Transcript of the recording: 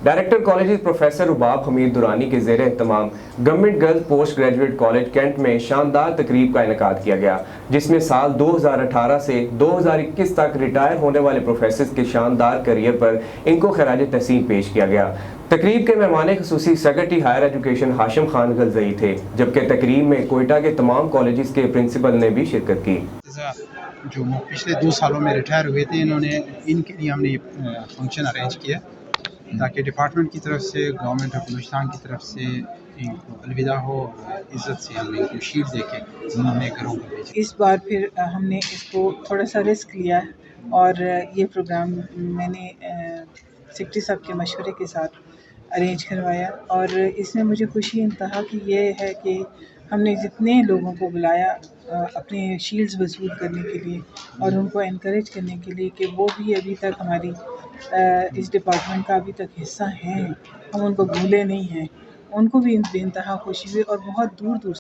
Director college professor Rubab Hameed Durrani के ज़ेर एहतमाम government girls post graduate college cantt में शानदार तकरीब का इनेकाद किया गया, जिसमें साल 2018 से 2021 तक रिटायर होने वाले प्रोफेसर के शानदार करियर पर इनको खराज तहसीन पेश किया गया। तकरीब के मेहमान खुसूसी secretary higher education Hashim Khan Ghalzai थे, जबकि तकरीब में कोयटा के तमाम कॉलेज के प्रिंसिपल ने भी शिरकत की। जो पिछले 2 सालों में रिटायर हुए थे, इनके लिए हमने फंक्शन अरेंज किया ताकि डिपार्टमेंट की तरफ से, गवर्नमेंट ऑफ बलूचिस्तान की तरफ से इनको अलविदा हो, इज़्ज़त से हम इनको शीट देके अपने घरों को भेजें। इस बार फिर हमने इसको थोड़ा सा रिस्क लिया और ये प्रोग्राम मैंने सेक्रेटरी साहब के मशवरे के साथ अरेंज करवाया और इसमें मुझे खुशी इंतहा की ये है कि हमने जितने लोगों को बुलाया अपने शील्ड्स वसूल करने के लिए और उनको एनकरेज करने के लिए कि वो भी अभी तक हमारी इस डिपार्टमेंट का अभी तक हिस्सा हैं, हम उनको भूले नहीं हैं, उनको भी बेइंतहा खुशी हुई और बहुत दूर दूर